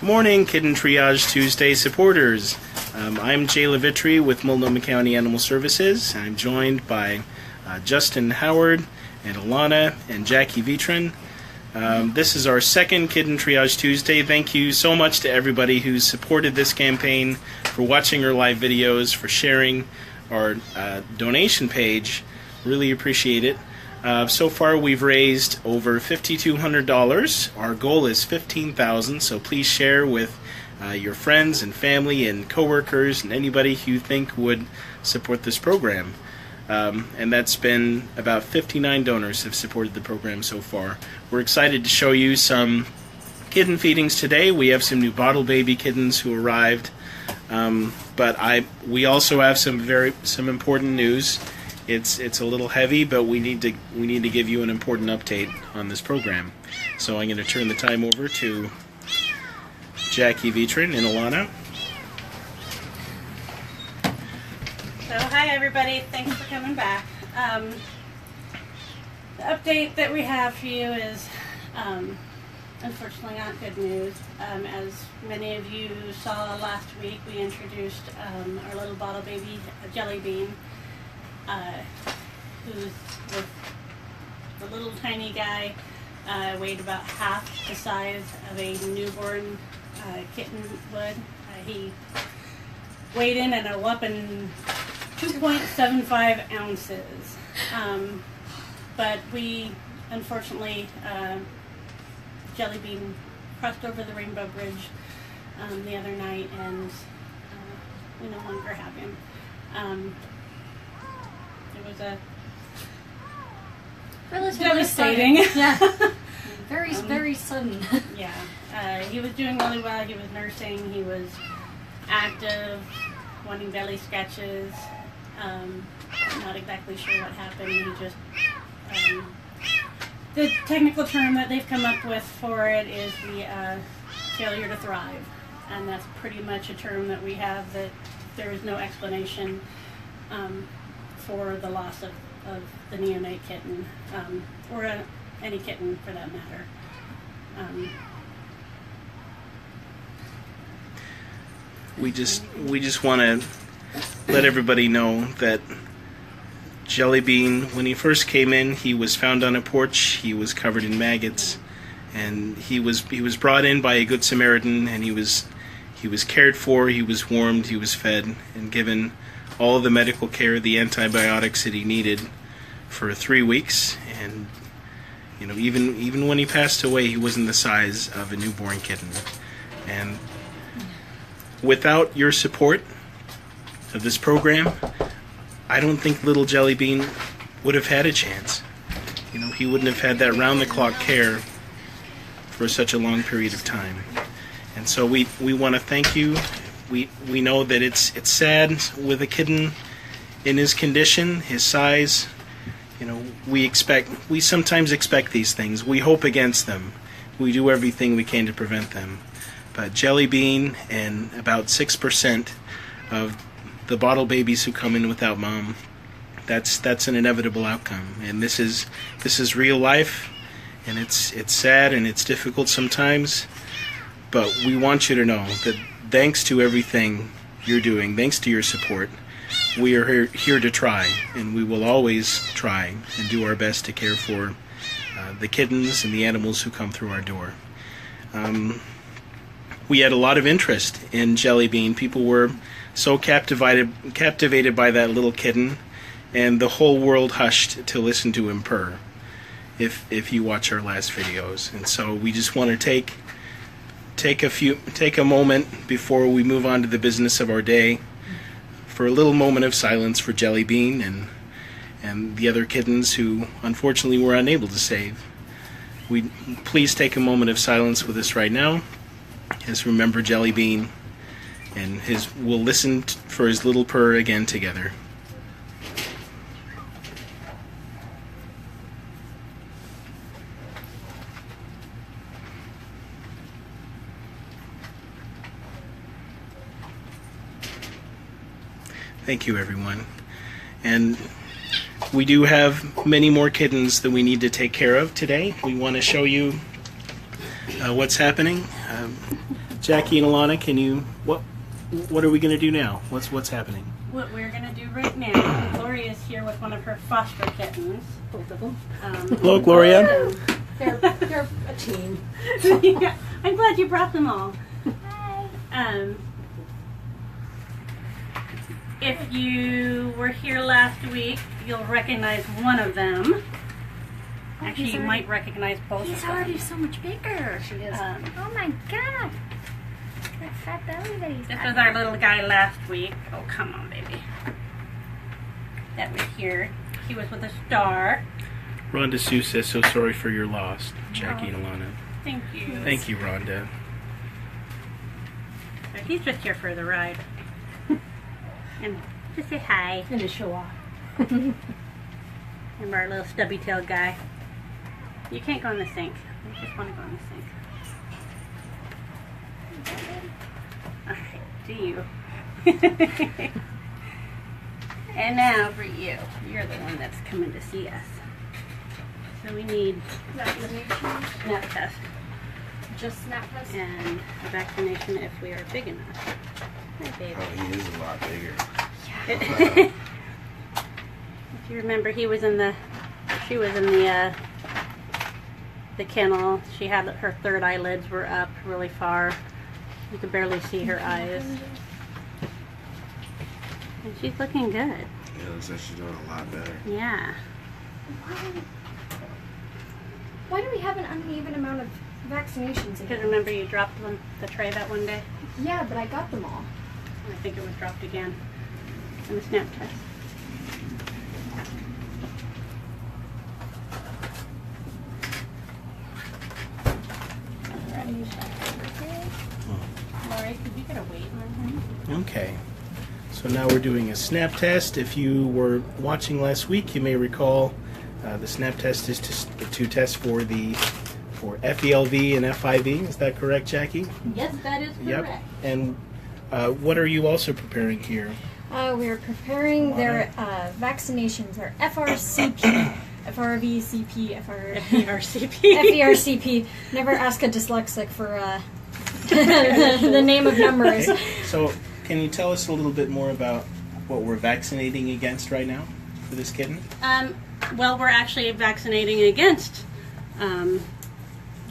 Morning, Kitten Triage Tuesday supporters. I'm Jay Levitri with Multnomah County Animal Services. I'm joined by Justin Howard and Alana and Jackie Vitrin. This is our second Kitten Triage Tuesday. Thank you so much to everybody who's supported this campaign, for watching our live videos, for sharing our donation page. Really appreciate it. So far we've raised over $5,200. Our goal is $15,000, so please share with your friends and family and coworkers and anybody who you think would support this program. And that's been about 59 donors have supported the program so far. We're excited to show you some kitten feedings today. We have some new bottle baby kittens who arrived, but we also have some important news. It's a little heavy, but we need to give you an important update on this program. So I'm going to turn the time over to Jackie Vitrin and Alana. So hi everybody, thanks for coming back. The update that we have for you is unfortunately not good news. As many of you saw last week, we introduced our little bottle baby, Jelly Bean, who's the little tiny guy, weighed about half the size of a newborn kitten would. He weighed in at a whopping 2.75 ounces. But we, unfortunately, Jelly Bean crossed over the Rainbow Bridge the other night, and we no longer have him. It was a relatively devastating. Sudden. Yeah. Very sudden. Yeah. He was doing really well. He was nursing. He was active, wanting belly sketches. I'm not exactly sure what happened. He just the technical term that they've come up with for it is the failure to thrive, and that's pretty much a term that we have that there is no explanation for the loss of the neonate kitten, or any kitten for that matter. We just want to let everybody know that Jelly Bean, when he first came in, he was found on a porch. He was covered in maggots, and he was brought in by a Good Samaritan, and he was cared for, he was warmed, he was fed, and given all the medical care, the antibiotics that he needed for 3 weeks. And you know, even when he passed away, he wasn't the size of a newborn kitten. And without your support of this program, I don't think little Jelly Bean would have had a chance. You know, he wouldn't have had that round-the-clock care for such a long period of time. And so we want to thank you. We know that it's sad with a kitten in his condition, his size. You know, we sometimes expect these things. We hope against them. We do everything we can to prevent them. But Jelly Bean and about 6% of the bottle babies who come in without mom, that's an inevitable outcome. And this is real life, and it's sad and it's difficult sometimes. But we want you to know that thanks to everything you're doing, thanks to your support, we are here to try, and we will always try and do our best to care for the kittens and the animals who come through our door. We had a lot of interest in Jelly Bean. People were so captivated by that little kitten, and the whole world hushed to listen to him purr, if you watch our last videos. And so we just want to take a moment before we move on to the business of our day for a little moment of silence for Jelly Bean and the other kittens who unfortunately we're unable to save. Please take a moment of silence with us right now. Just remember Jelly Bean, and we'll listen for his little purr again together. Thank you, everyone. And we do have many more kittens that we need to take care of today. We want to show you what's happening. Jackie and Alana, can you what are we going to do now? What's happening? What we're gonna do right now, Gloria is here with one of her foster kittens. Both of them. Hello, Gloria. They're a team. Yeah, I'm glad you brought them all. Hi. If you were here last week, you'll recognize one of them. Actually, you might recognize both of He's them. already so much bigger. She is. Oh my god! That fat belly that he's This got. was our little guy last week. Oh, come on, baby. That was here. He was with a star. Rhonda Sue says, so sorry for your loss, Jackie and Alana. Thank you. Thank you, Rhonda. But he's just here for the ride. And just say hi. And to show off. And our little stubby-tailed guy. You can't go in the sink. You just want to go in the sink. Alright, to you. And now for you. You're the one that's coming to see us. So we need Vaccination. snap test Just snap test. and a vaccination if we are big enough. Hi, baby. Oh, he is a lot bigger. If you remember, she was in the kennel. She had her third eyelids were up really far. You could barely see her eyes. And she's looking good. Yeah, it looks like she's doing a lot better. Yeah. Why do we have an uneven amount of vaccinations? Because remember you dropped the tray that one day? Yeah, but I got them all. I think it was dropped again in the snap test. Lori, could you get a weight on him? Okay. So now we're doing a snap test. If you were watching last week, you may recall the snap test is to test for FELV and FIV. Is that correct, Jackie? Yes, that is correct. Yep. And what are you also preparing here? We are preparing their vaccinations, their FRCP, FRVCP, FERCP. FERCP. Never ask a dyslexic for the name of numbers. Okay. So can you tell us a little bit more about what we're vaccinating against right now for this kitten? Well, we're actually vaccinating against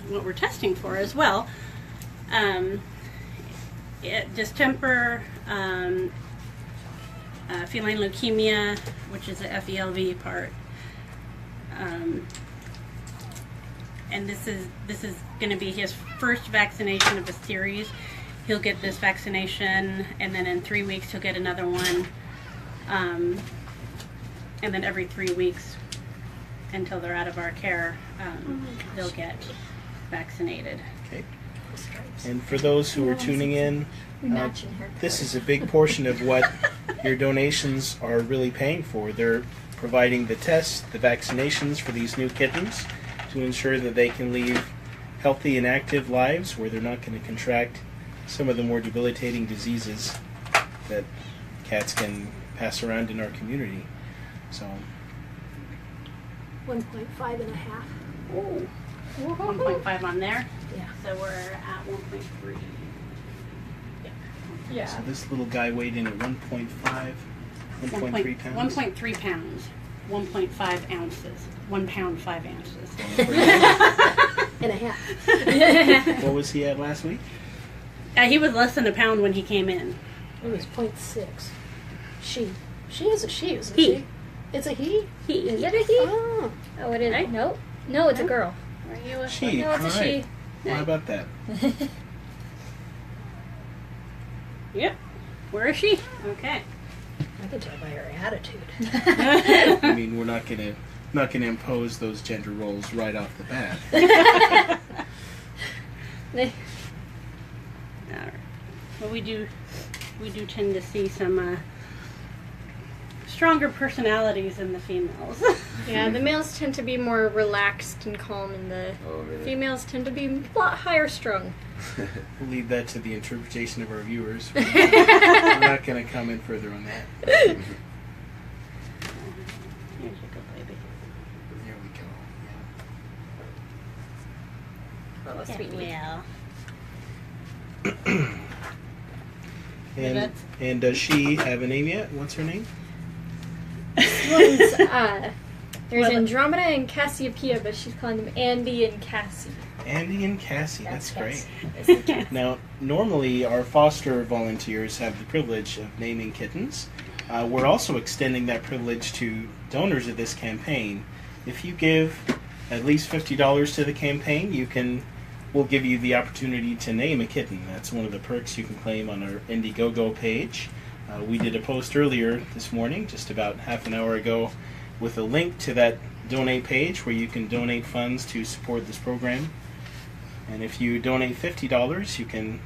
what we're testing for as well. Distemper, feline leukemia, which is the FELV part, and this is going to be his first vaccination of a series. He'll get this vaccination, and then in 3 weeks he'll get another one, and then every 3 weeks until they're out of our care, they'll get vaccinated. Okay. And for those who are tuning in, this is a big portion of what your donations are really paying for. They're providing the tests, the vaccinations for these new kittens to ensure that they can lead healthy and active lives where they're not going to contract some of the more debilitating diseases that cats can pass around in our community. So 1.5 and a half. Oh, 1.5 on there. Yeah. So we're at 1.3. Yeah. So this little guy weighed in at 1.5, 1.3 pounds. 1.3 pounds. 1.5 ounces. 1 pound, 5 ounces. And a half. What was he at last week? He was less than a pound when he came in. It was 0.6. She. She is a she, isn't He. she? It's a he? He. Is Yep. it a he? Oh, it is. Right? No, no, it's a girl. Are you a She. No, it's a All right. she. Well, how about that? Yep. Where is she? Okay. I can tell by her attitude. I mean, we're not gonna impose those gender roles right off the bat. All right. Well, we do tend to see some stronger personalities in the females. Yeah, the males tend to be more relaxed and calm, and the Oh, really? females tend to be a lot higher strung. We'll leave that to the interpretation of our viewers. We're not going to comment further on that. Here's your good baby. There we go. Oh, Get sweet. well. And does she have a name yet? What's her name? This one's, there's Well, Andromeda and Cassiopeia, but she's calling them Andy and Cassie. Andy and Cassie. That's great. Cassie. Now, normally our foster volunteers have the privilege of naming kittens. We're also extending that privilege to donors of this campaign. If you give at least $50 to the campaign, we'll give you the opportunity to name a kitten. That's one of the perks you can claim on our Indiegogo page. We did a post earlier this morning, just about half an hour ago, with a link to that donate page where you can donate funds to support this program. And if you donate $50, you can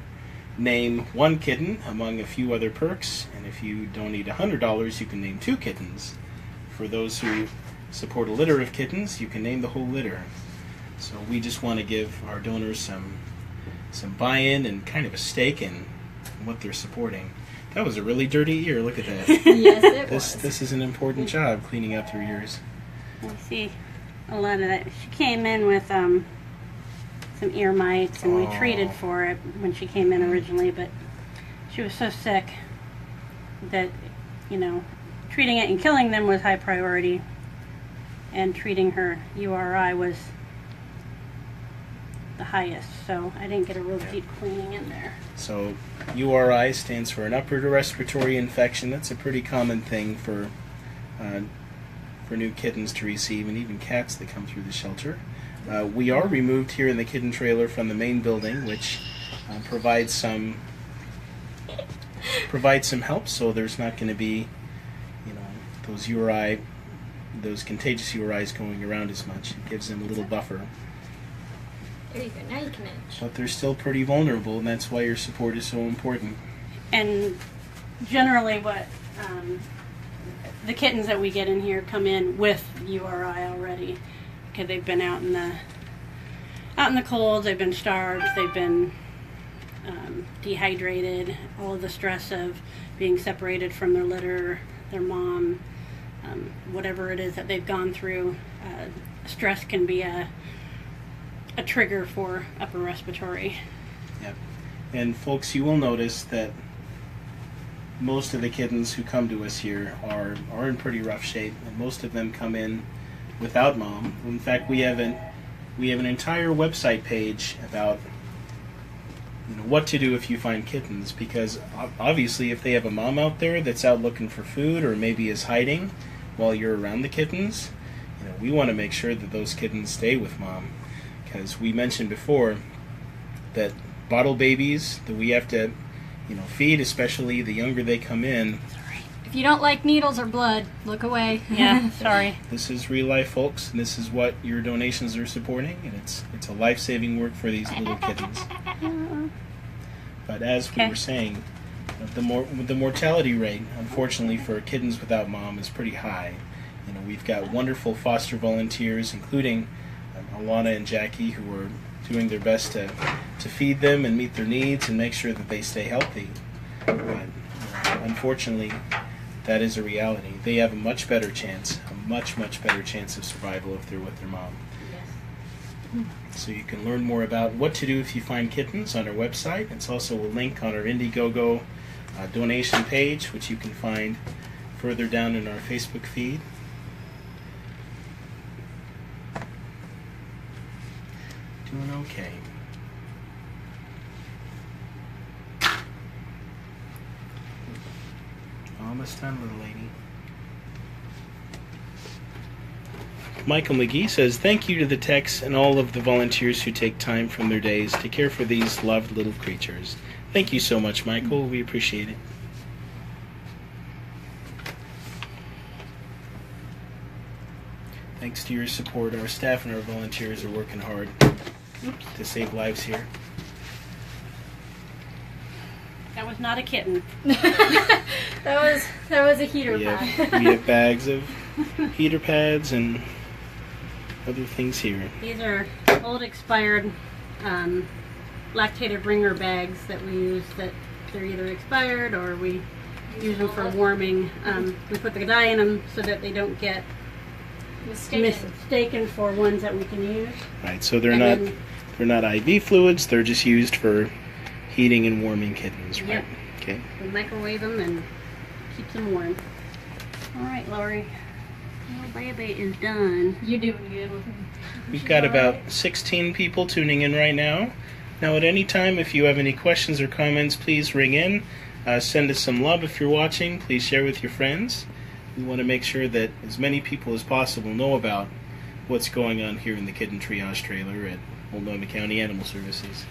name one kitten among a few other perks. And if you donate $100, you can name 2 kittens. For those who support a litter of kittens, you can name the whole litter. So we just want to give our donors some buy-in and kind of a stake in what they're supporting. That was a really dirty ear. Look at that. Yes, it was. This is an important job, cleaning up their ears. I see a lot of that. She came in with some ear mites, and we treated for it when she came in originally, but she was so sick that, treating it and killing them was high priority, and treating her URI was the highest, so I didn't get a real deep cleaning in there. So URI stands for an upper respiratory infection. That's a pretty common thing for new kittens to receive, and even cats that come through the shelter. We are removed here in the kitten trailer from the main building, which provides some help, so there's not going to be those contagious URIs going around as much. It gives them a little buffer. There you go. Now you can itch. But they're still pretty vulnerable, and that's why your support is so important. And generally what the kittens that we get in here come in with URI already, because they've been out in the cold, they've been starved, they've been dehydrated, all of the stress of being separated from their litter, their mom, whatever it is that they've gone through. Stress can be a trigger for upper respiratory. Yep. And folks, you will notice that most of the kittens who come to us here are in pretty rough shape, and most of them come in without mom. In fact, we have an entire website page about what to do if you find kittens, because obviously if they have a mom out there that's out looking for food or maybe is hiding while you're around the kittens, we want to make sure that those kittens stay with mom, because we mentioned before that bottle babies that we have to feed, especially the younger they come in. If you don't like needles or blood, look away. Yeah, sorry. This is real life, folks, and this is what your donations are supporting, and it's a life-saving work for these little kittens. But as we were saying, the mortality rate, unfortunately, for kittens without mom is pretty high. We've got wonderful foster volunteers, including Alana and Jackie, who are doing their best to feed them and meet their needs and make sure that they stay healthy. But unfortunately, that is a reality. They have a much better chance of survival if they're with their mom. Yes. So you can learn more about what to do if you find kittens on our website. It's also a link on our Indiegogo donation page, which you can find further down in our Facebook feed. Doing okay. Almost done, little lady. Michael McGee says, thank you to the techs and all of the volunteers who take time from their days to care for these loved little creatures. Thank you so much, Michael. We appreciate it. Thanks to your support, our staff and our volunteers are working hard to save lives here. That was not a kitten. That was a heater pad. We have bags of heater pads and other things here. These are old expired lactated bringer bags that we use, that they're either expired or we use them for warming. We put the dye in them so that they don't get mistaken for ones that we can use. Right, so they're not IV fluids, they're just used for Heating and warming kittens, right? Yep. Okay. We microwave them and keep them warm. All right, Lori. Little baby is done. You doing good with him? We've got about 16 people tuning in right now. Now, at any time, if you have any questions or comments, please ring in. Send us some love if you're watching. Please share with your friends. We want to make sure that as many people as possible know about what's going on here in the Kitten Triage trailer at Multnomah County Animal Services.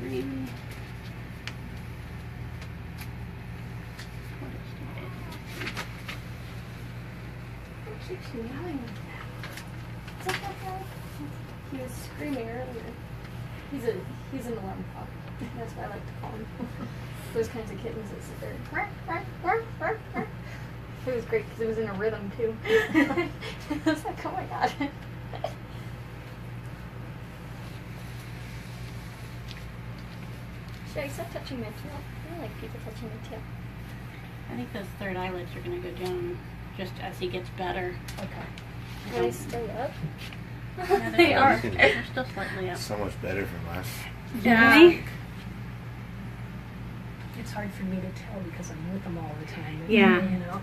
1.3. Is that that guy? He was screaming earlier. He's an alarm clock. That's what I like to call him. Those kinds of kittens that sit there. It was great because it was in a rhythm too. I was like, oh my god. Should I stop touching my tail? I don't like people touching my tail. I think those third eyelids are going to go down just as he gets better. Okay. Are they still up? Yeah, They are. They're still slightly up. So much better from last. Yeah. It's hard for me to tell because I'm with them all the time. Yeah. You know,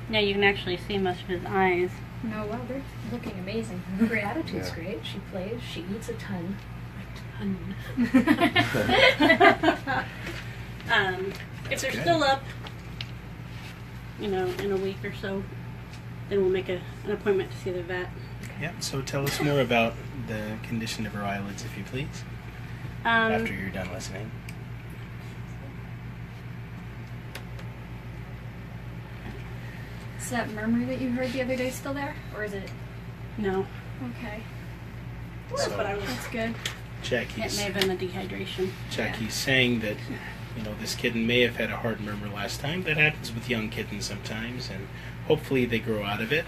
Yeah, you can actually see most of his eyes. No, well, they're looking amazing. her attitude's Yeah. great. She plays. She eats a ton. If they're good. still up, in a week or so, then we'll make an appointment to see the vet. Yeah, so tell us more about the condition of her eyelids, if you please, after you're done listening. Is that murmur that you heard the other day still there? Or is it? No, Okay. So, That's good. it Jackie's may have been a dehydration. saying that, this kitten may have had a hard murmur last time. That happens with young kittens sometimes, and hopefully they grow out of it.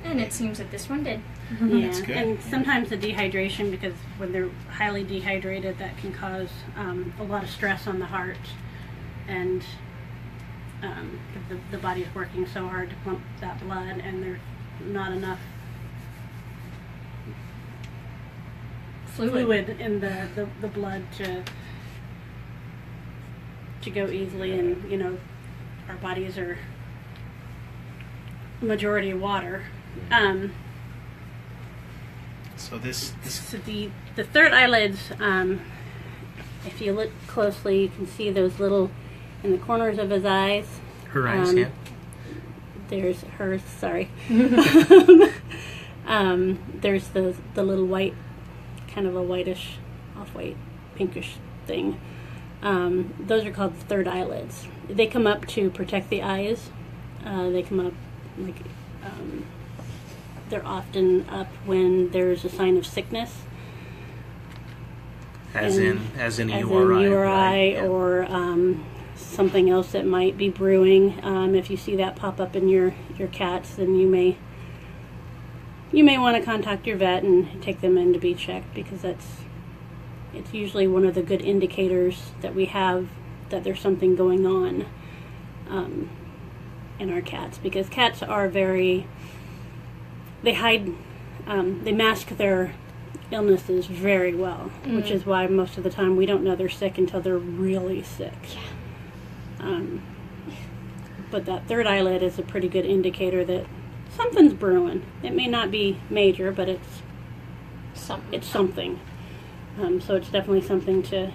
And it seems that this one did. Yeah, That's good. and sometimes the dehydration, because when they're highly dehydrated, that can cause a lot of stress on the heart, and the body's working so hard to pump that blood, and there's not enough fluid in the blood to go easily, and our bodies are majority water. So this So the third eyelids, if you look closely, you can see those little in the corners of his eyes. her eyes, There's hers. Sorry. There's the little white, kind of a whitish, off-white, pinkish thing. Those are called the third eyelids. They come up to protect the eyes. They come up like they're often up when there's a sign of sickness, as in URI, URI right? Yeah. or something else that might be brewing. If you see that pop up in your cats, then you may want to contact your vet and take them in to be checked, because it's usually one of the good indicators that we have that there's something going on in our cats, because cats are they hide, they mask their illnesses very well, which is why most of the time we don't know they're sick until they're really sick. But that third eyelid is a pretty good indicator that something's brewing. It may not be major, but it's something. So it's definitely something to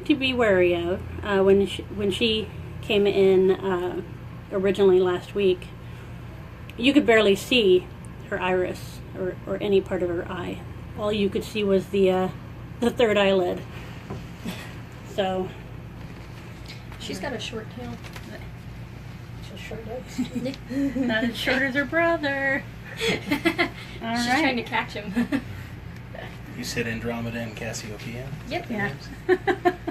be wary of. When she came in originally last week, you could barely see her iris or any part of her eye. All you could see was the third eyelid. So She's got a short tail. She sure does. not as short as her brother. All She's right. trying to catch him. You said Andromeda and Cassiopeia? Yep. Yeah.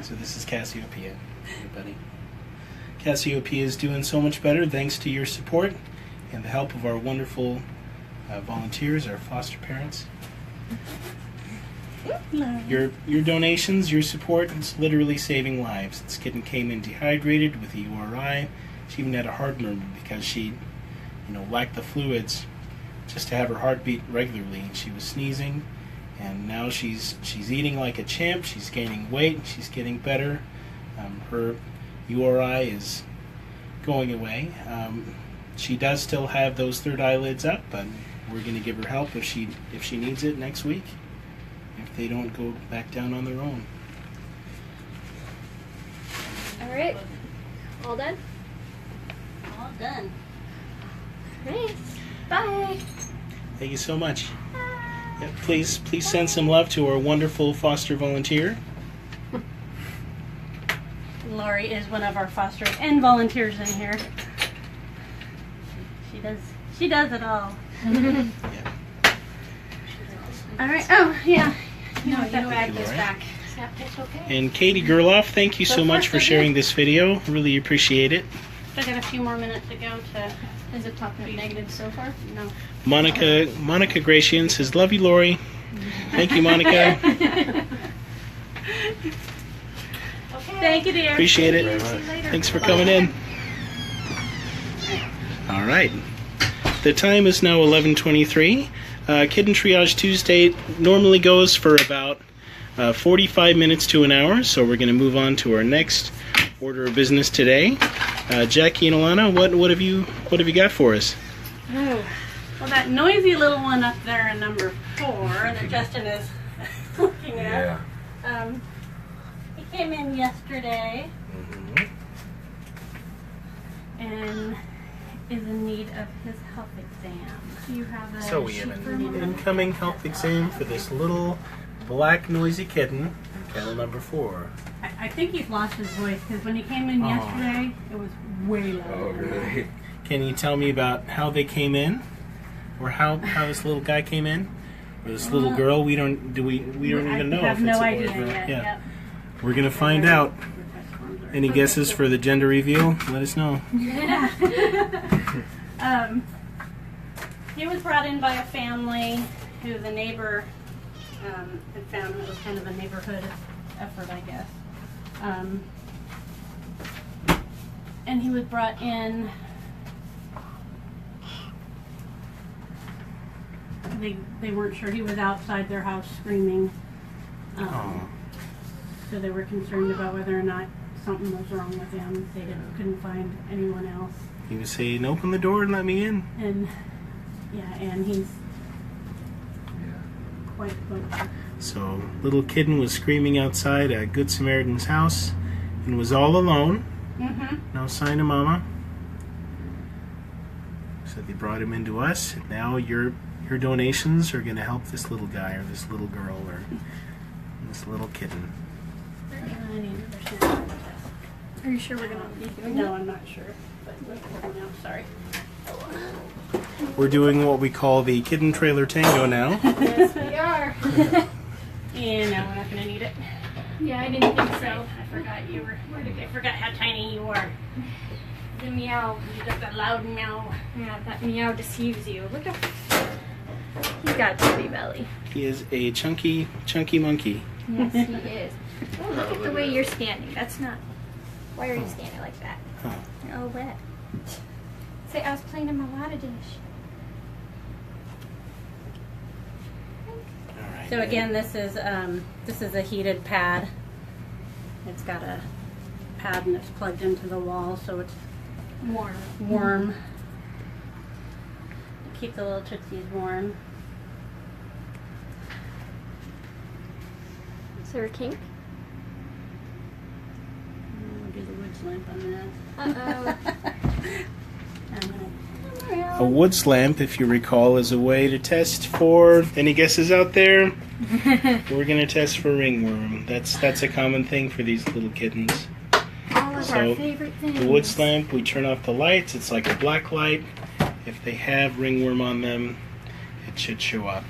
So this is Cassiopeia, everybody. Cassiopeia is doing so much better thanks to your support and the help of our wonderful volunteers, our foster parents. Your donations, your support, it's literally saving lives. This kitten came in dehydrated with a URI. She even had a heart murmur because she, lacked the fluids just to have her heart beat regularly. She was sneezing, and now she's eating like a champ. She's gaining weight. She's getting better. Her URI is going away. She does still have those third eyelids up, but we're going to give her help if she needs it next week, if they don't go back down on their own. All right. All done? All done. Nice. Bye. Thank you so much. Yeah, please send some love to our wonderful foster volunteer. Lori is one of our fosters and volunteers in here. She does it all. Yeah. All right. Oh yeah. No, That bag goes Lori. back. Yeah, it's okay. And Katie Gerloff, thank you so much for sharing this video. Really appreciate it. Still got a few more minutes to go to. Is it talking negative so far? No. Monica Gratian says, "Love you, Lori." Thank you, Monica. Thank you, dear. Appreciate it. Very much. Thanks for coming in. All right. The time is now 11:23. Kitten Triage Tuesday normally goes for about 45 minutes to an hour, so we're going to move on to our next order of business today. Jackie and Alana, what have you got for us? Oh. Well, that noisy little one up there in number 4 that Justin is looking at. Yeah. He came in yesterday and is in need of his health exam. Do you have a So we sheet have for an me? incoming health exam for this little black noisy kitten, kennel number 4. I think he's lost his voice because when he came in Aw. yesterday, it was way louder. Oh, really? Can you tell me about how they came in, or how this little guy came in, or this little girl? We don't even know I have if it's no a boy idea or girl. yet. Yeah, Yep. we're gonna find out. Any guesses for the gender reveal? Let us know. He was brought in by a family who the neighbor had found. It was kind of a neighborhood effort, I guess. And he was brought in. They weren't sure. He was outside their house screaming. Oh, So they were concerned about whether or not something was wrong with him. They couldn't find anyone else. he was saying, "Open the door and let me in." And yeah, and he's quite sick. So little kitten was screaming outside a Good Samaritan's house, and was all alone. No sign of Mama. So they brought him into us, and now your donations are going to help this little guy or this little girl or this little kitten. I need another sample test. Are you sure we're gonna be doing No, I'm not sure. But no, sorry. We're doing what we call the Kitten Trailer Tango now. Yes, we are. Yeah, no, we're not gonna need it. Yeah, I didn't think so. I forgot you were. I forgot how tiny you are. The meow. You just a loud meow. Yeah, that meow deceives you. Look at. He's got a chubby belly. He is a chunky monkey. Yes, he is. Oh, look at the way you're standing. That's not. Why are you standing like that? Huh. You're all wet. Say, I was playing in my water dish. All right. So again, this is a heated pad. It's got a pad and it's plugged into the wall, so it's warm. Keep the little tootsies warm. Is there a kink? We'll do the wood lamp on Uh-oh. that. A wood lamp, if you recall, is a way to test for. Any guesses out there? We're gonna test for ringworm. That's a common thing for these little kittens. All of So, our favorite things. The wood lamp, we turn off the lights. It's like a black light. If they have ringworm on them, it should show up.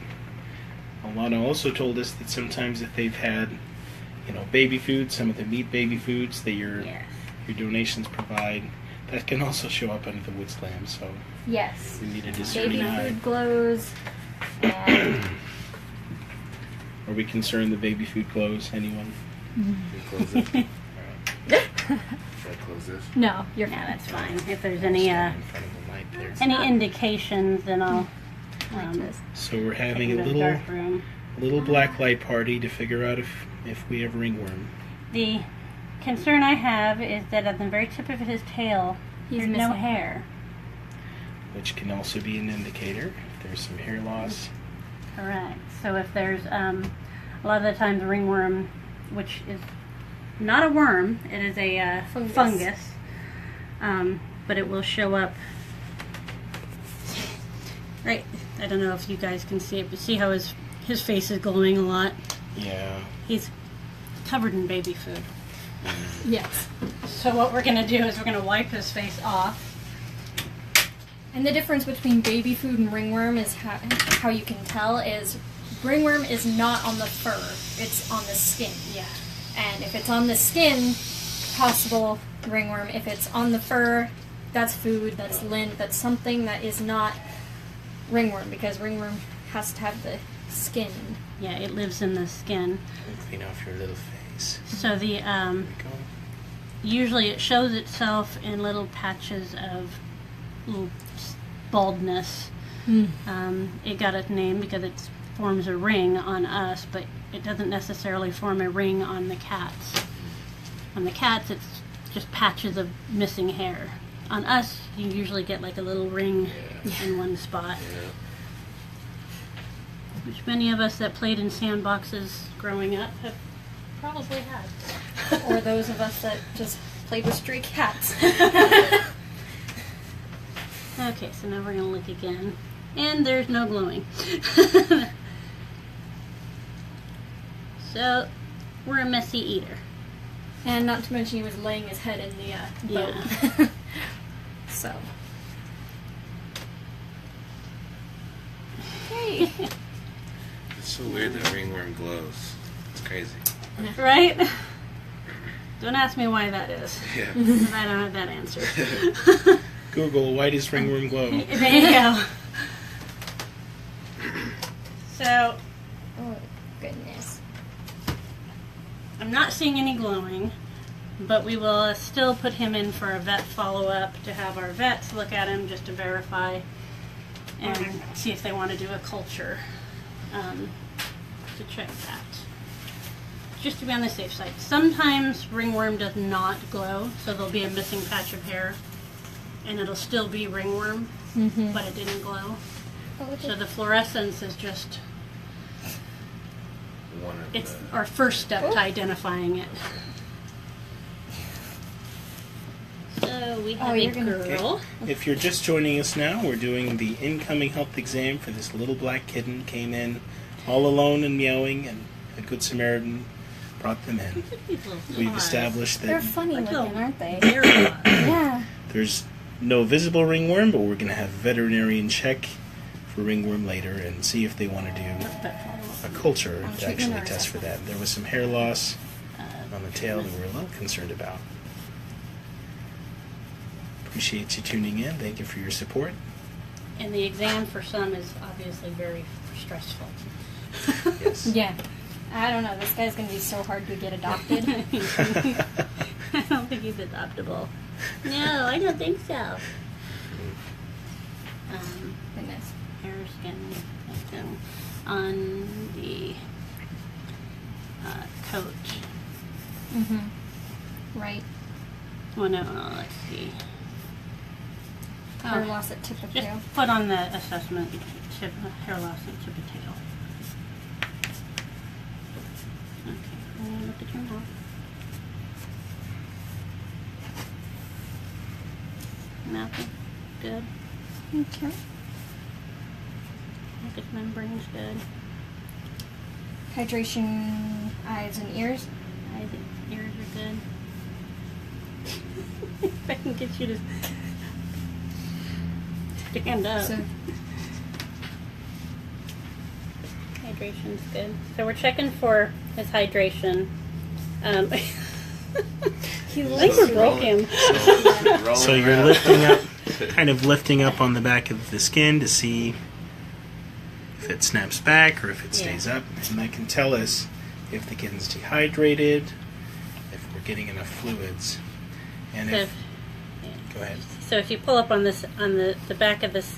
Alana also told us that sometimes if they've had, baby food, some of the meat baby foods that your donations provide, that can also show up under the wood lamp. So Yes. we need a Baby discerning eye. food glows. And Are we concerned the baby food glows? Anyone? Can you close it? Should I close this? no, you're Yeah, fine. that's fine. If there's any Stand in front of the light there. any indications, then I'll So we're take having it a to the little dark room. little black light party to figure out if we have ringworm. The concern I have is that at the very tip of his tail, there's no missing hair. Which can also be an indicator if there's some hair loss. Correct. So if there's a lot of the times ringworm, which is not a worm, it is a fungus. But it will show up. Right. I don't know if you guys can see it, but see how his face is glowing a lot. Yeah. He's covered in baby food. Yes. So what we're going to do is we're going to wipe his face off. And the difference between baby food and ringworm is how you can tell is ringworm is not on the fur, it's on the skin. Yeah. And if it's on the skin, possible ringworm. If it's on the fur, that's food, that's lint, that's something that is not ringworm, because ringworm has to have the skin. Yeah, it lives in the skin. Clean off your little face. So the There we go. usually it shows itself in little patches of little baldness. It got its name because it forms a ring on us, but it doesn't necessarily form a ring on the cats. On the cats, it's just patches of missing hair. On us, you usually get like a little ring in one spot. Yeah. Which many of us that played in sandboxes growing up have probably had. Or those of us that just played with stray cats. Okay, so now we're going to look again. And there's no glowing. So, we're a messy eater. And not to mention he was laying his head in the boat. Yeah. So. Okay. It's so weird that ringworm glows. It's crazy. Right? Don't ask me why that is. Yeah. I don't have that answer. Google, why does ringworm glow? There you go. So, Oh, goodness. I'm not seeing any glowing, but we will still put him in for a vet follow-up to have our vets look at him just to verify and see if they want to do a culture to check that. Just to be on the safe side. Sometimes ringworm does not glow, so there'll be a missing patch of hair, and it'll still be ringworm, but it didn't glow. Oh, So the fluorescence is just, One of it's the, our first step to identifying it. So we have you're a gonna- girl. If you're just joining us now, we're doing the incoming health exam for this little black kitten. Came in all alone and meowing, and a good Samaritan brought them in. We've established They're that funny Like looking, little aren't they? hair loss. Yeah. there's no visible ringworm, but we're going to have a veterinarian check for ringworm later and see if they want to do a culture to treatment actually or test for assessment. that. There was some hair loss on the tail that we're a little concerned about. Appreciate you tuning in. Thank you for your support. And the exam for some is obviously very stressful. Yes. Yeah. I don't know. This guy's going to be so hard to get adopted. I don't think he's adoptable. No, I don't think so. Goodness. Hair, skin, and on the coat. Right. Well, no, let's see. Hair loss at tip of Just tail. put on the assessment hair loss at tip of tail. Okay, and look at your mouth. Mouth is good. Okay. Mucous membrane's good. Hydration, eyes and ears. Eyes and ears are good. If I can get you to stand up. So, Hydration's good. So we're checking for his hydration. he I think looks we broke him. So you're lifting up, kind of lifting up on the back of the skin to see if it snaps back or if it stays up, and that can tell us if the kitten's dehydrated, if we're getting enough fluids, and So, if. Go ahead. so if you pull up on this, on the back of this,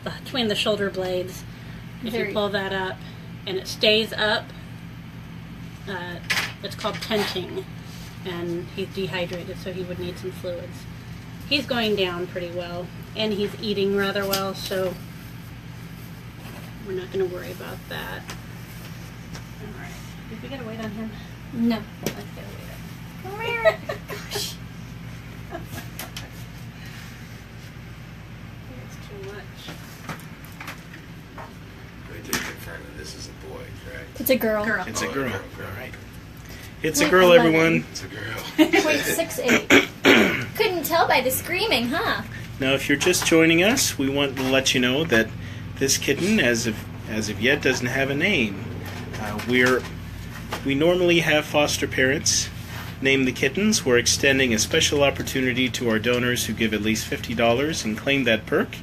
between the shoulder blades, if Very- you pull that up, and it stays up. It's called tenting, and he's dehydrated, so he would need some fluids. He's going down pretty well, and he's eating rather well, so we're not going to worry about that. All right. Did we get a weight on him? No. Let's get a weight on him. Come here. It's too much. We did confirm that this is a boy, right? It's a girl. It's a girl. Girl. All right. It's a Wait, girl, 11. everyone. It's a girl. Weight 6'8". Couldn't tell by the screaming, huh? Now, if you're just joining us, we want to let you know that this kitten, as of yet, doesn't have a name. We normally have foster parents name the kittens. We're extending a special opportunity to our donors who give at least $50 and claim that perk.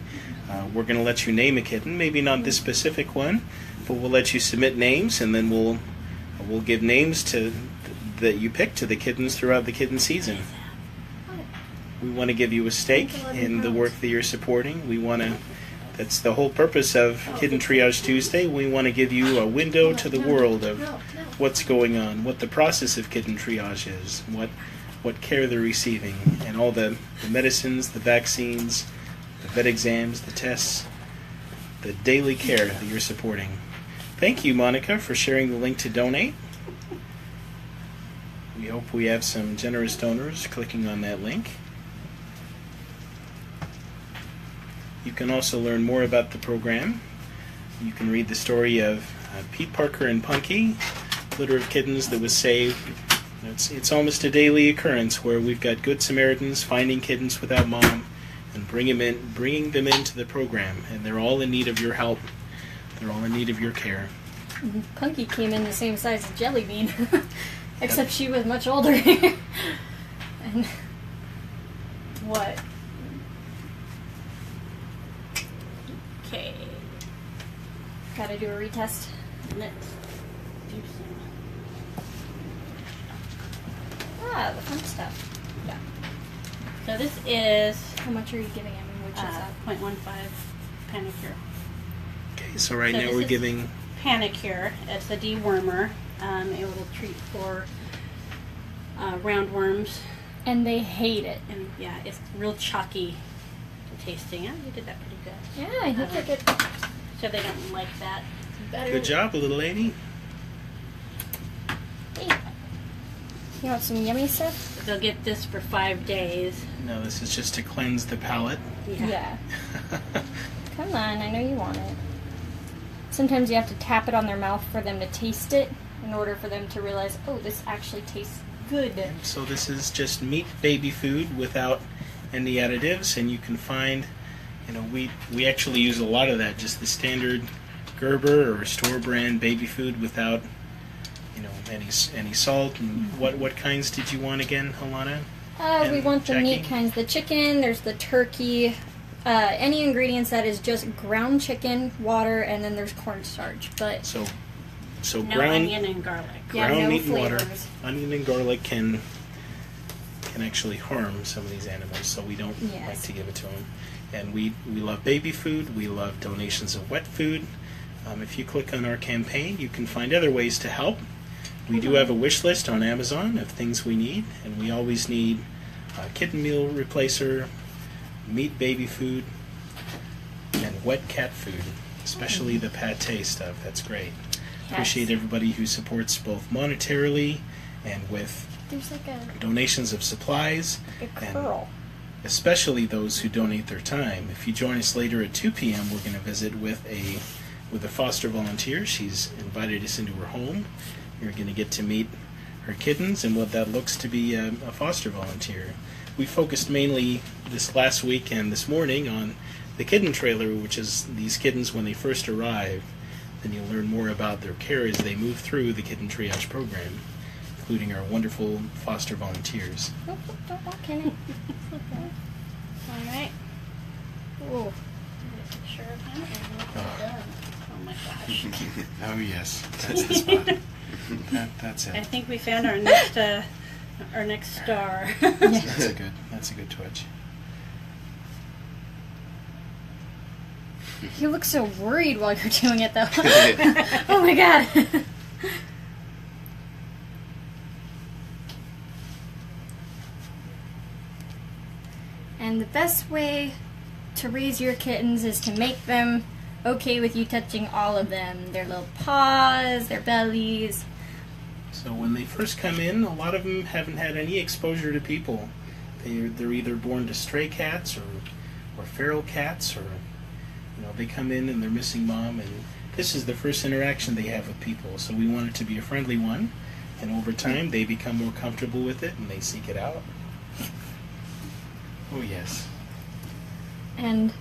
We're going to let you name a kitten, maybe not this specific one, but we'll let you submit names, and then we'll give names that you pick to the kittens throughout the kitten season. We want to give you a stake in the work that you're supporting. That's the whole purpose of Kitten Triage Tuesday. We want to give you a window to the world of what's going on, what the process of kitten triage is, what care they're receiving, and all the medicines, the vaccines, the vet exams, the tests, the daily care that you're supporting. Thank you, Monica, for sharing the link to donate. We hope we have some generous donors clicking on that link. You can also learn more about the program. You can read the story of Pete Parker and Punky, litter of kittens that was saved. It's almost a daily occurrence where we've got good Samaritans finding kittens without mom and bringing them into the program. And they're all in need of your help. They're all in need of your care. Punky came in the same size as Jelly Bean, except she was much older. And what? Okay. Gotta do a retest. Let's do some. Ah, the fun stuff. Yeah. So this is How much are you giving him, and which is that? 0.15 Panicure. Okay, so right So now this we're is giving... Panicure. It's a dewormer. It will treat for roundworms. And they hate it. And yeah, it's real chalky tasting. Yeah, you did that pretty good. Yeah, I think I could. So they don't like that. Better. Good job, little lady. Hey. You want some yummy stuff? They'll get this for 5 days. No, this is just to cleanse the palate. Yeah. Come on, I know you want it. Sometimes you have to tap it on their mouth for them to taste it in order for them to realize, oh, this actually tastes good. So this is just meat baby food without any additives, and you can find, we actually use a lot of that, just the standard Gerber or store brand baby food without, any salt. And what kinds did you want again, Alana? We And want the Jackie? meat kinds. The chicken, there's the turkey, any ingredients that is just ground chicken, water, and then there's cornstarch. But So No ground onion and garlic. Yeah, ground no meat and water. flavors. Onion and garlic can actually harm some of these animals, so we don't Yes. like to give it to them. And we love baby food. We love donations of wet food. If you click on our campaign, you can find other ways to help. We do have a wish list on Amazon of things we need, and we always need a kitten meal replacer, meat baby food, and wet cat food, especially the pate stuff. That's great. Appreciate everybody who supports both monetarily and with there's like a donations of supplies, and curl. especially those who donate their time. If you join us later at 2 p.m., we're going to visit with a foster volunteer. She's invited us into her home. You're going to get to meet her kittens and what that looks to be a foster volunteer. We focused mainly this last week and this morning on the kitten trailer, which is these kittens when they first arrive. Then you'll learn more about their care as they move through the Kitten Triage program, including our wonderful foster volunteers. Nope, don't walk in it. All right. Ooh. Sure of him. Oh my gosh. Oh yes, that's the spot. That's I it. think we found our next star. That's a good twitch. You look so worried while you're doing it, though. Oh my god. And the best way to raise your kittens is to make them okay with you touching all of them. Their little paws, their bellies. So when they first come in, a lot of them haven't had any exposure to people. They're either born to stray cats or feral cats, or they come in and they're missing mom, and this is the first interaction they have with people. So we want it to be a friendly one, and over time they become more comfortable with it and they seek it out. Oh yes. And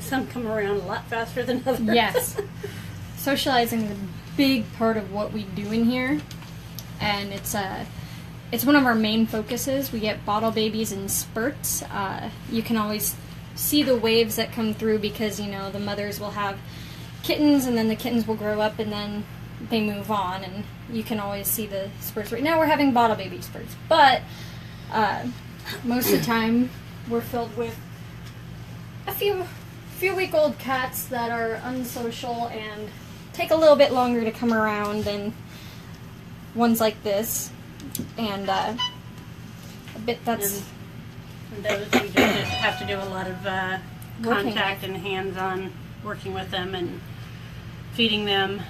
Some come around a lot faster than others. yes, socializing is a big part of what we do in here, and it's one of our main focuses. We get bottle babies in spurts. You can always see the waves that come through because the mothers will have kittens, and then the kittens will grow up, and then they move on, and you can always see the spurts. Right now we're having bottle baby spurts, but most of the time we're filled with a few week-old cats that are unsocial and take a little bit longer to come around than ones like this, and a bit that's And those we just have to do a lot of Working contact with. and hands-on working with them and feeding them,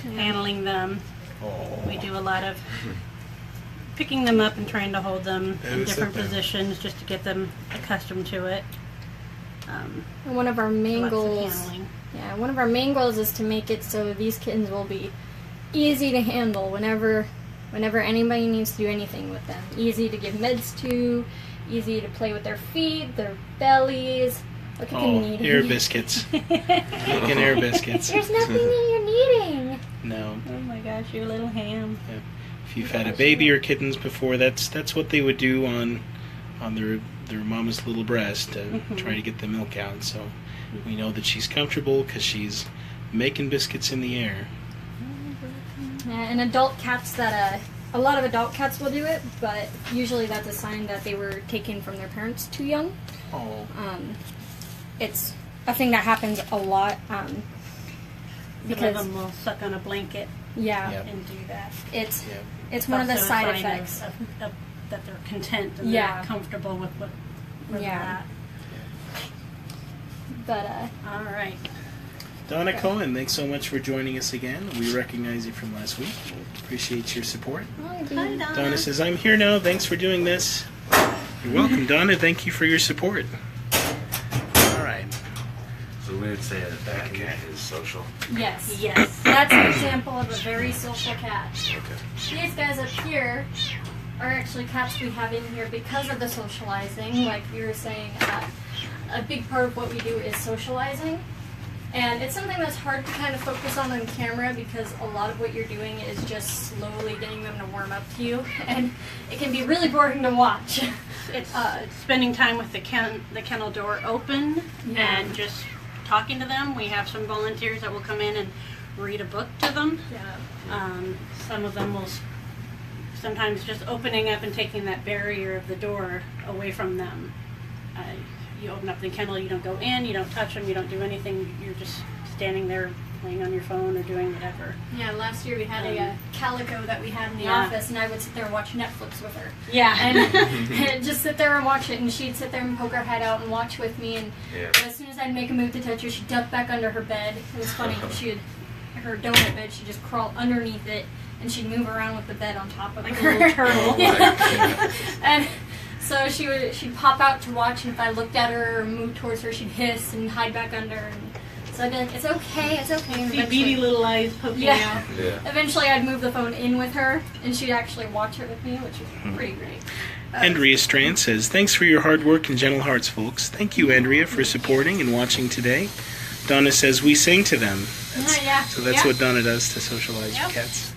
handling them. Oh. We do a lot of picking them up and trying to hold them Yeah, in sit different there. positions just to get them accustomed to it. and one of our main Lots of goals. handling. Yeah, one of our main goals is to make it so these kittens will be easy to handle whenever anybody needs to do anything with them. Easy to give meds to, easy to play with their feet, their bellies. Look at them Oh, kneading. air biscuits. Making air biscuits. There's nothing that you're kneading. No. Oh my gosh, you little ham. If you've had a baby or kittens before, that's what they would do on their mama's little breast to try to get the milk out. So we know that she's comfortable because she's making biscuits in the air. Yeah, and adult cats that a lot of adult cats will do it, but usually that's a sign that they were taken from their parents too young. Oh. It's a thing that happens a lot Some of because them will suck on a blanket yeah, Yep. and do that. it's Yeah. it's one of the Also a side sign effects. of that they're content and Yeah. they're comfortable with where Yeah. But they're at. All right. Donna Cohen, thanks so much for joining us again. We recognize you from last week. Appreciate your support. Hi, Donna. Donna says, I'm here now. Thanks for doing this. You're welcome, Donna. Thank you for your support. All right. So we would say that that cat is social. yes, Yes. that's an example of a very social cat. Okay. These guys up here are actually cats we have in here because of the socializing. Like you were saying, a big part of what we do is socializing. And it's something that's hard to kind of focus on camera because a lot of what you're doing is just slowly getting them to warm up to you. And it can be really boring to watch. It's spending time with the kennel door open Yeah. and just talking to them. We have some volunteers that will come in and read a book to them. Some of them will sometimes just opening up and taking that barrier of the door away from them. You open up the kennel, you don't go in, you don't touch them, you don't do anything. You're just standing there playing on your phone or doing whatever. Yeah, last year we had a calico that we had in the Yeah. office, and I would sit there and watch Netflix with her. Yeah. And just sit there and watch it, and she'd sit there and poke her head out and watch with me, and Yeah. as soon as I'd make a move to touch her, she'd duck back under her bed. It was funny, her donut bed, she'd just crawl underneath it, and she'd move around with the bed on top of Like a her. little turtle. Yeah. And so she'd pop out to watch, and if I looked at her or moved towards her, she'd hiss and hide back under. And so I'd be like, it's okay, it's okay. And See eventually- beady little eyes poking Yeah. out. Yeah. Eventually, I'd move the phone in with her, and she'd actually watch it with me, which was pretty great. Andrea Strand says, thanks for your hard work and gentle hearts, folks. Thank you, Andrea, for supporting and watching today. Donna says, we sing to them. Yeah. So that's Yeah. what Donna does to socialize Yep. your cats.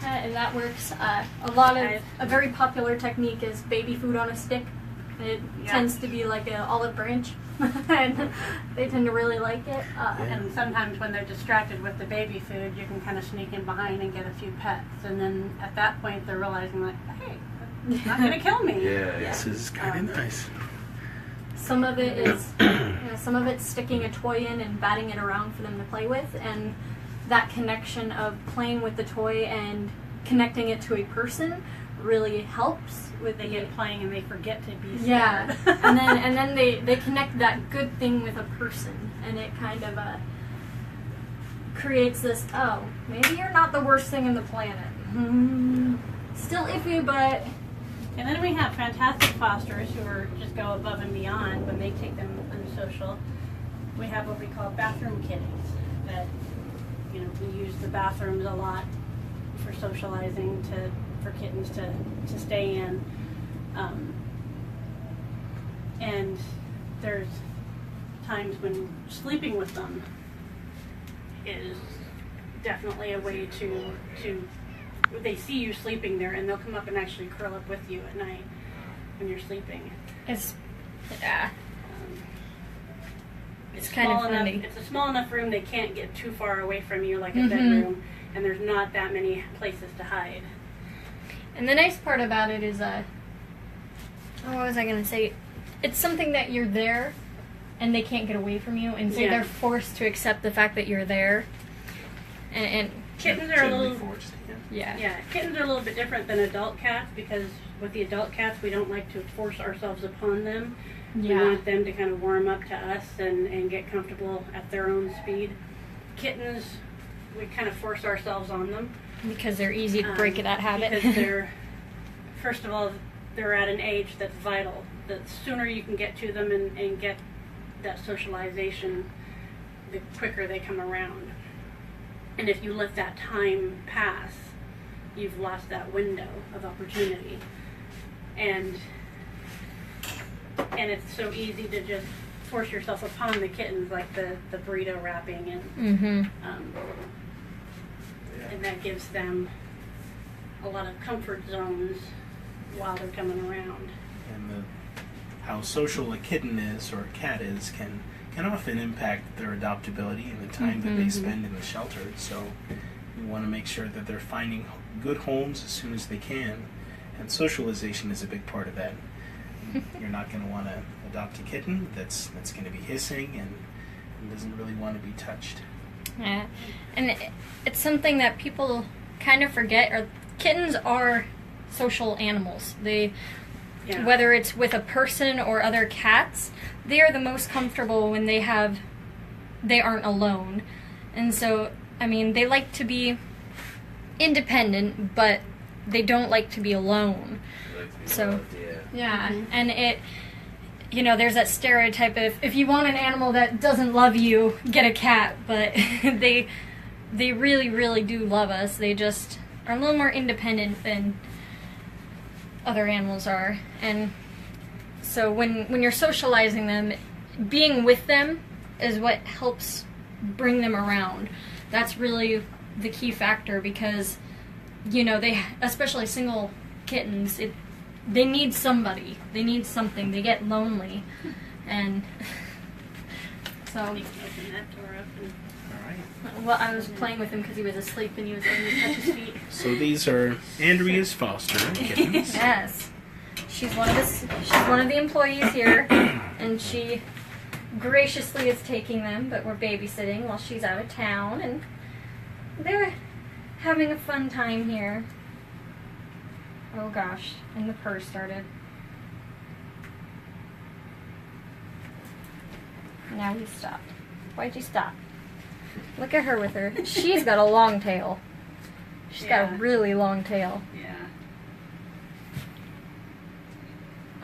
And that works. A very popular technique is baby food on a stick. It Yeah. tends to be like an olive branch, and they tend to really like it. And sometimes when they're distracted with the baby food, you can kind of sneak in behind and get a few pets. And then at that point, they're realizing like, hey, it's not going to kill me. Yeah. This is kind of nice. Some of it is, some of it's sticking a toy in and batting it around for them to play with, and that connection of playing with the toy and connecting it to a person really helps with They get playing and they forget to be scared. yeah. and then they connect that good thing with a person, and it kind of creates this, oh, maybe you're not the worst thing in the planet. Still iffy, but And then we have fantastic fosters who are just go above and beyond when they take them unsocial. We have what we call bathroom kitties that, you know, we use the bathrooms a lot for socializing for kittens to stay in. And there's times when sleeping with them is definitely a way to they see you sleeping there and they'll come up and actually curl up with you at night when you're sleeping. it's yeah. It's kind of small enough. funny. It's a small enough room they can't get too far away from you, like a bedroom, and there's not that many places to hide. And the nice part about it is, what was I gonna say? It's something that you're there, and they can't get away from you, and so Yeah. they're forced to accept the fact that you're there. And Kittens are a little. yeah. Kittens are a little bit different than adult cats because with the adult cats we don't like to force ourselves upon them. We want them to kind of warm up to us and get comfortable at their own speed. Kittens, we kind of force ourselves on them. Because they're easy to break that habit. Because they're, first of all, they're at an age that's vital. The sooner you can get to them and get that socialization, the quicker they come around. And if you let that time pass, you've lost that window of opportunity. And it's so easy to just force yourself upon the kittens, like the burrito wrapping, and and that gives them a lot of comfort zones while they're coming around. And how social a kitten is or a cat is can often impact their adoptability and the time that they spend in the shelter. So you want to make sure that they're finding good homes as soon as they can, and socialization is a big part of that. You're not going to want to adopt a kitten that's going to be hissing and doesn't really want to be touched. Yeah, and it's something that people kind of forget. Or kittens are social animals. They, whether it's with a person or other cats, they are the most comfortable when they aren't alone. And so, I mean, they like to be independent, but they don't like to be alone. So, yeah, and there's that stereotype of if you want an animal that doesn't love you, get a cat. But they really, really do love us. They just are a little more independent than other animals are. And so when you're socializing them, being with them is what helps bring them around. That's really the key factor because, they, especially single kittens, they need somebody. They need something. They get lonely. And so... You can open that door up and... All right. Well, I was playing with him because he was asleep and he was letting me touch his feet. So these are Andrea's foster kittens. Yes. She's one of the employees here, and she graciously is taking them, but we're babysitting while she's out of town, and they're having a fun time here. Oh gosh, and the purr started. Now he stopped. Why'd you stop? Look at her with her. She's got a long tail. She's got a really long tail. Yeah.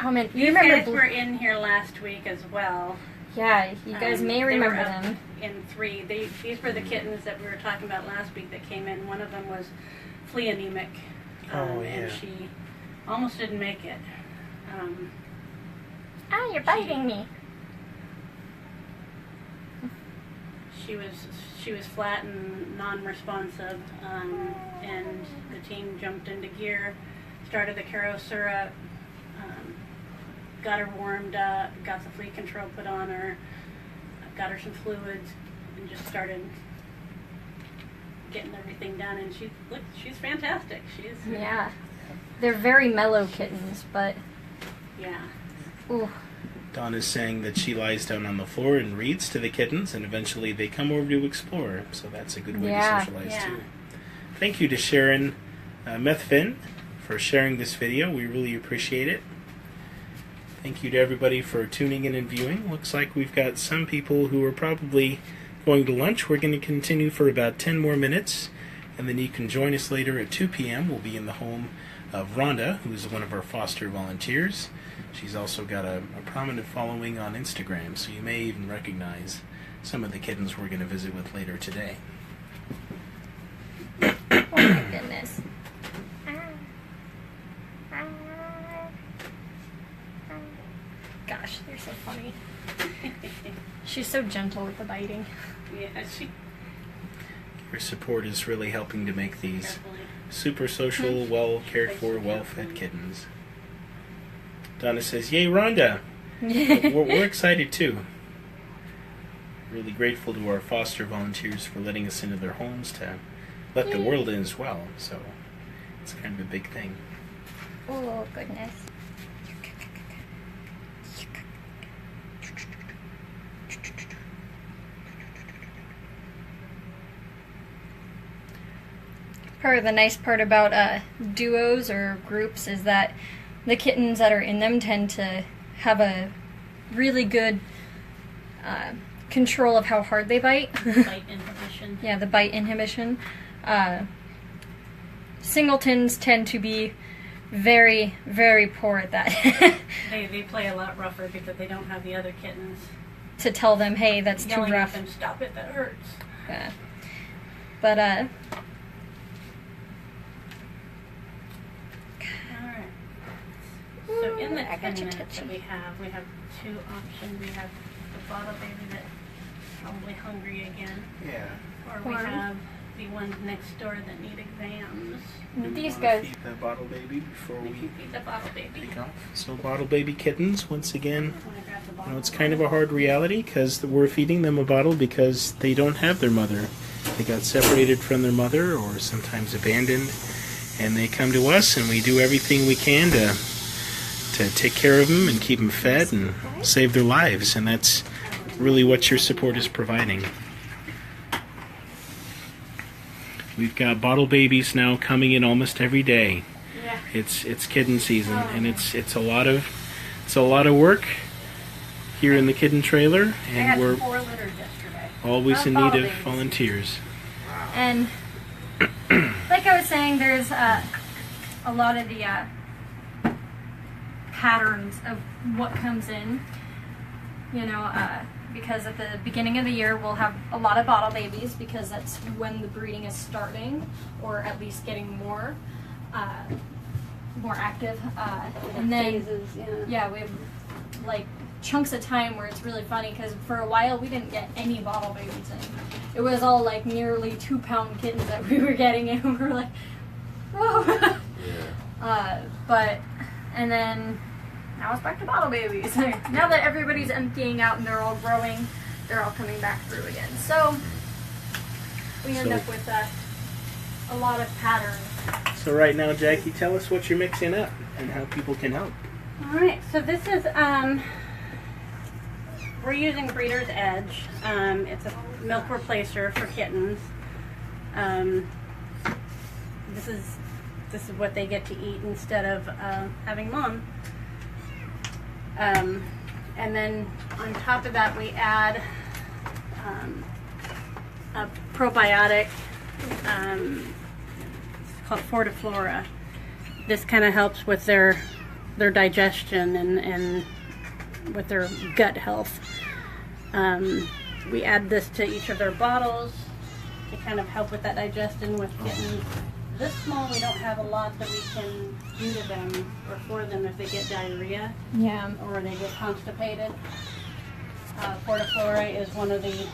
Oh man, you These remember? guys were in here last week as well. Yeah, you guys may They were remember up them. in 3. These were the kittens that we were talking about last week that came in. One of them was flea anemic. And she almost didn't make it. You're biting me. She was flat and non-responsive, and the team jumped into gear, started the Caro syrup, got her warmed up, got the flea control put on her, got her some fluids, and just started getting everything done. And she's fantastic. Yeah, they're very mellow kittens, but yeah. ooh, Donna's saying that she lies down on the floor and reads to the kittens, and eventually they come over to explore. So that's a good way to socialize too. Thank you to Sharon Methvin for sharing this video. We really appreciate it. Thank you to everybody for tuning in and viewing. Looks like we've got some people who are probably going to lunch. We're going to continue for about 10 more minutes, and then you can join us later at 2 p.m. We'll be in the home of Rhonda, who's one of our foster volunteers. She's also got a prominent following on Instagram, so you may even recognize some of the kittens we're going to visit with later today. Oh my goodness. Gosh, they're so funny. She's so gentle with the biting. Yeah, Your support is really helping to make these definitely. super social, well cared for, well fed kittens. Donna says, "Yay, Rhonda!" We're excited too. Really grateful to our foster volunteers for letting us into their homes to let the world in as well. So it's kind of a big thing. Oh, goodness. Part of the nice part about duos or groups is that the kittens that are in them tend to have a really good control of how hard they bite. Bite inhibition. Yeah, the bite inhibition. Singletons tend to be very, very poor at that. They play a lot rougher because they don't have the other kittens To tell them, hey, that's too yelling at rough. them, "Stop it, that hurts." Yeah. But, Alright. So in the I 10 got you, minutes that Touchy. we have two options. We have the bottle baby that's probably hungry again. Yeah. Or we Or- have the ones next door that need exams. these guys, Feed the bottle baby before We we can feed the bottle baby. take off. So bottle baby kittens, once again, Wanna grab the you bottle? know, it's kind of a hard reality because we're feeding them a bottle because they don't have their mother. They got separated from their mother or sometimes abandoned, and they come to us, and we do everything we can to take care of them and keep them fed and save their lives, and that's really what your support is providing. We've got bottle babies now coming in almost every day. Yeah. It's kitten season, and it's a lot of work here in the kitten trailer, I had and we're 4 litters yesterday. always in Bottle need of babies. volunteers. and like I was saying, there's a lot of the patterns of what comes in. You know, because at the beginning of the year we'll have a lot of bottle babies because that's when the breeding is starting, or at least getting more active. And then Phases, yeah, we have like chunks of time where it's really funny because for a while we didn't get any bottle babies in. It was all like nearly 2-pound kittens that we were getting, and we were like, whoa. And then now it's back to bottle babies. Now that everybody's emptying out and they're all growing, they're all coming back through again. So we end So- up with a lot of patterns. So right now, Jackie, tell us what you're mixing up and how people can help. Alright, so this is, we're using Breeder's Edge. It's a milk replacer for kittens. This is what they get to eat instead of having mom. And then on top of that we add a probiotic. It's called Fortiflora. This kind of helps with their digestion and with their gut health. We add this to each of their bottles to kind of help with that digestion with kittens. This small, we don't have a lot that we can do to them or for them if they get diarrhea Yeah. or they get constipated. Fortiflora is one of the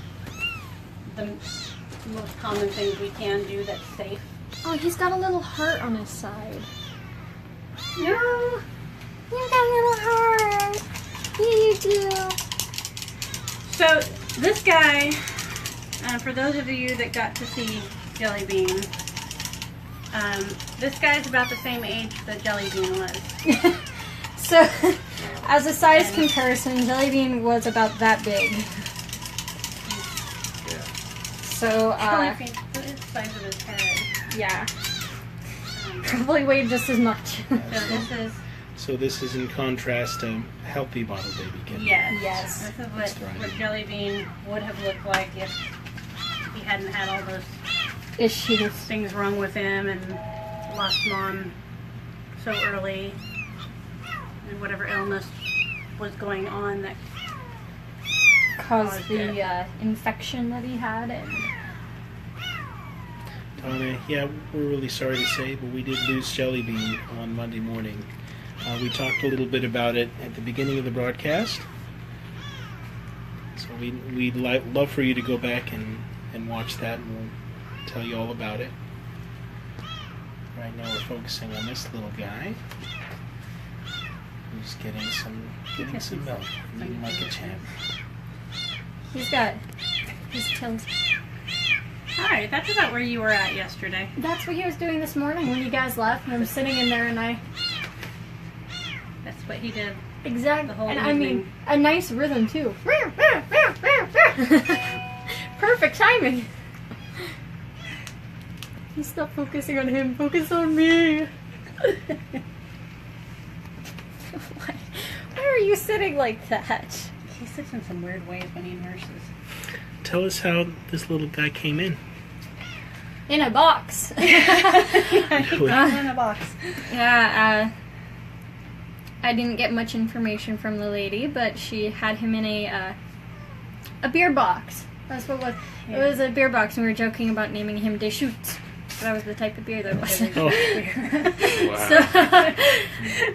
most common things we can do that's safe. Oh, he's got a little heart on his side. No. You got a little heart. Yeah, you do. So this guy, for those of you that got to see Jelly Bean, this guy's about the same age that Jelly Bean was. So, as a size comparison, Jellybean was about that big. Yeah. So, Probably if you put the size of his head. yeah. Probably weighed just as much. So this is in contrast to healthy bottle baby kitten. Yes. This is That's what right. Jellybean would have looked like if he hadn't had all those Issues. things wrong with him and lost mom so early, and whatever illness was going on that Caused the it. infection that he had. And Donna, yeah, we're really sorry to say, but we did lose Jellybean on Monday morning. We talked a little bit about it at the beginning of the broadcast. So we'd love for you to go back and watch that, and we'll tell you all about it. Right now we're focusing on this little guy who's getting some milk, eating like a champ. he's got his tails. Alright, that's about where you were at yesterday. That's what he was doing this morning when you guys left. And I'm sitting in there and That's what he did. exactly. The whole And I mean, evening. a nice rhythm too. Perfect timing. He's not focusing on him. Focus on me. Why are you sitting like that? He sits in some weird ways when he nurses. Tell us how this little guy came in. In a box. In a box. Yeah, I didn't get much information from the lady, but she had him in a beer box. That's what it was. It was a beer box, and we were joking about naming him Deschutes. That was the type of beer that was. Oh,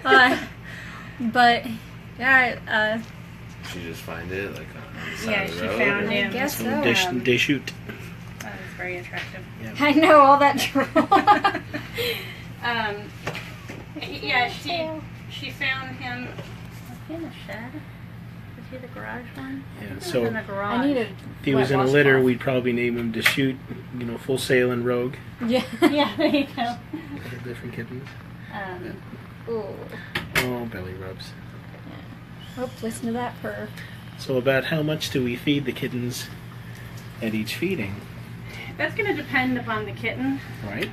Wow. So, but yeah, She just find it like on the side Yeah, of the she road. found or- him. guess so. they shoot. That was very attractive. I know all that troll. Yeah, she found him. Was he in the shed? Was he the garage one? Yeah, I think he so- was in the garage. I needed. If he was in a litter, we'd probably name him Deschute, Full Sail and Rogue. Yeah. Yeah, there you go. Different kittens. Ooh. Oh, belly rubs. Oh, listen to that purr. So about how much do we feed the kittens at each feeding, That's going to depend upon the kitten. right?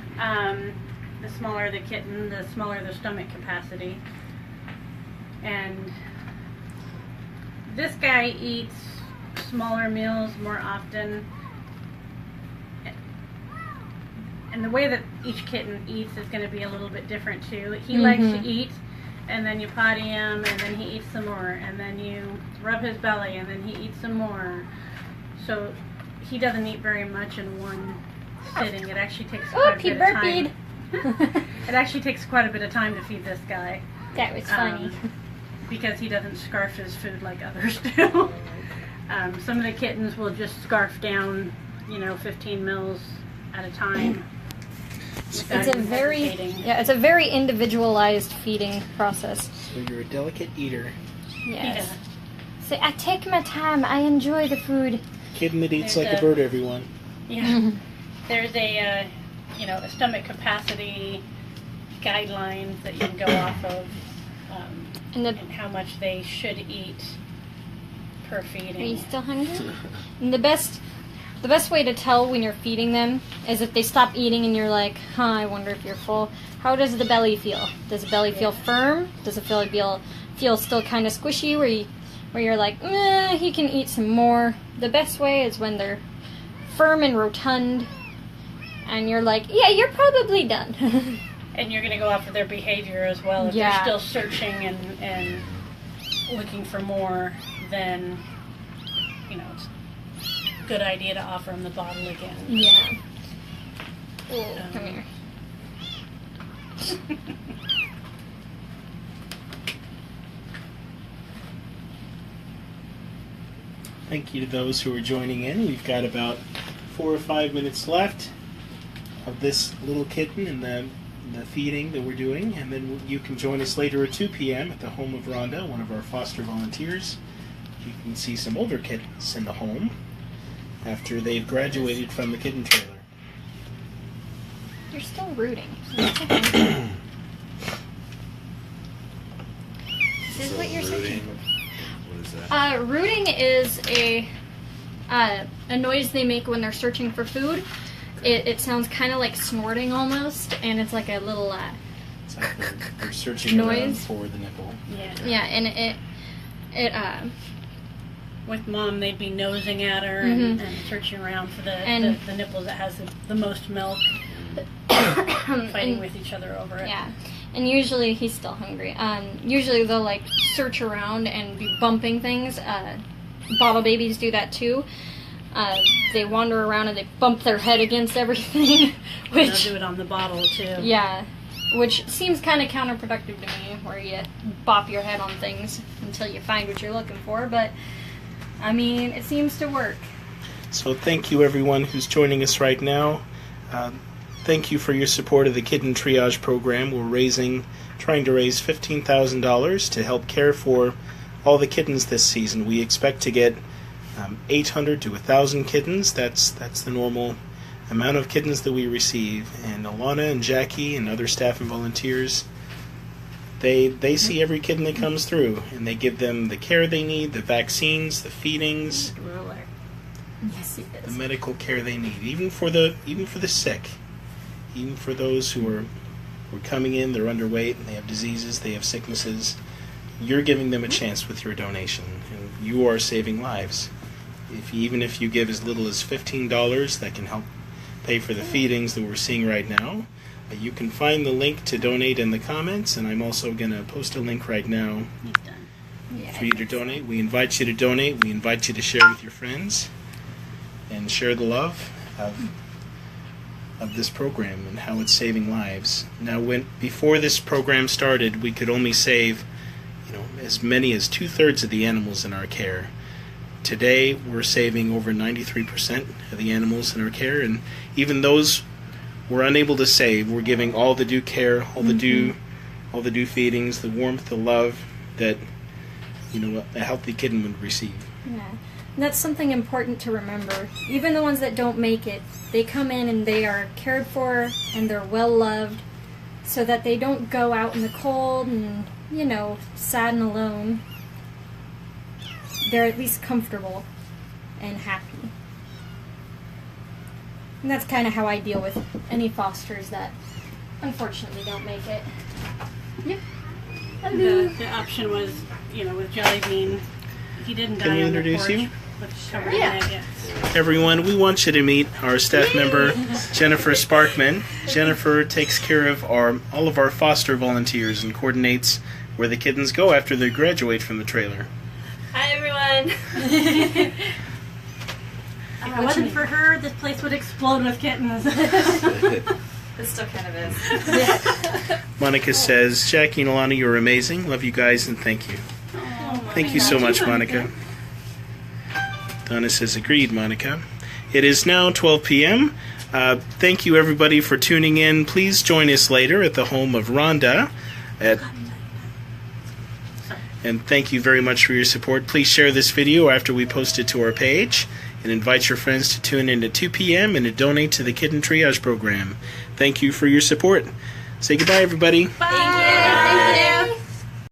The smaller the kitten, the smaller the stomach capacity. And this guy eats smaller meals more often. And the way that each kitten eats is going to be a little bit different too. He likes to eat, and then you potty him, and then he eats some more, and then you rub his belly, and then he eats some more. So he doesn't eat very much in one sitting. It actually takes quite Oop, a he bit of time. burpeed. It actually takes quite a bit of time to feed this guy. That was funny. Because he doesn't scarf his food like others do. Some of the kittens will just scarf down, 15 mils at a time. It's a very individualized feeding process. So you're a delicate eater. Yes. So I take my time. I enjoy the food. Kitten that eats There's like a bird, everyone. Yeah. There's a stomach capacity guidelines that you can go off of, And and how much they should eat per feeding. Are you still hungry? And the best way to tell when you're feeding them is if they stop eating and you're like, I wonder if you're full. How does the belly feel? Does the belly feel firm? Does it feel still kind of squishy where you're like, he can eat some more? The best way is when they're firm and rotund and you're like, yeah, you're probably done. And you're going to go off of their behavior as well. If Yeah. they're still searching and looking for more, then, it's a good idea to offer them the bottle again. Yeah. Oh, come here. Thank you to those who are joining in. We've got about 4 or 5 minutes left of this little kitten and the feeding that we're doing, and then you can join us later at 2 p.m. at the home of Rhonda, one of our foster volunteers. You can see some older kittens in the home after they've graduated from the kitten trailer. You're still rooting. So that's okay. is So what you're searching rooting, for. what is that? Rooting is a noise they make when they're searching for food. It sounds kind of like snorting almost, and it's like a little It's like they're searching around Noise. for the nipple. Yeah. and it With Mom, they'd be nosing at her and searching around for the nipples that has the most milk, fighting with each other over it. yeah. And usually he's still hungry. Usually they'll like search around and be bumping things. Bottle babies do that too. They wander around and they bump their head against everything, They'll which do it on the bottle too. yeah, which seems kind of counterproductive to me, where you bop your head on things until you find what you're looking for. But I mean, it seems to work. So thank you everyone who's joining us right now. Thank you for your support of the Kitten Triage program. We're trying to raise $15,000 to help care for all the kittens this season. We expect to get 800 to 1,000 kittens. That's the normal amount of kittens that we receive. And Alana and Jackie and other staff and volunteers, they see every kitten that comes through, and they give them the care they need, the vaccines, the feedings, Ruler. Yes, it the is. medical care they need, even for the sick, even for those who are coming in, they're underweight, and they have diseases, they have sicknesses. You're giving them a chance with your donation, and you are saving lives. Even if you give as little as $15, that can help pay for the feedings that we're seeing right now. You can find the link to donate in the comments, and I'm also going to post a link right now He's done. Yeah. for you to donate. We invite you to donate. We invite you to share with your friends and share the love of this program and how it's saving lives. Now, before this program started, we could only save as many as 2/3 of the animals in our care. Today, we're saving over 93% of the animals in our care, and even those we're unable to save, we're giving all the due care, all the due feedings, the warmth, the love that a healthy kitten would receive. Yeah. And that's something important to remember. Even the ones that don't make it, they come in and they are cared for and they're well loved, so that they don't go out in the cold and sad and alone. They're at least comfortable and happy. And that's kind of how I deal with any fosters that unfortunately don't make it. Yep. The option was, with Jelly Bean, he didn't Can die we on the introduce porch, you? but covered in maggots. Everyone, we want you to meet our staff member, Jennifer Sparkman. Jennifer takes care of all of our foster volunteers and coordinates where the kittens go after they graduate from the trailer. Hi, everyone. If it wasn't for her, this place would explode with kittens. It still kind of is. Monica says, Jackie and Alana, you're amazing. Love you guys and thank you. Thank you so much, Monica. Donna says, agreed, Monica. It is now 12 p.m. Thank you, everybody, for tuning in. Please join us later at the home of Rhonda. And thank you very much for your support. Please share this video after we post it to our page, and invite your friends to tune in at 2 p.m. and to donate to the Kitten Triage program. Thank you for your support. Say goodbye, everybody. Thank you.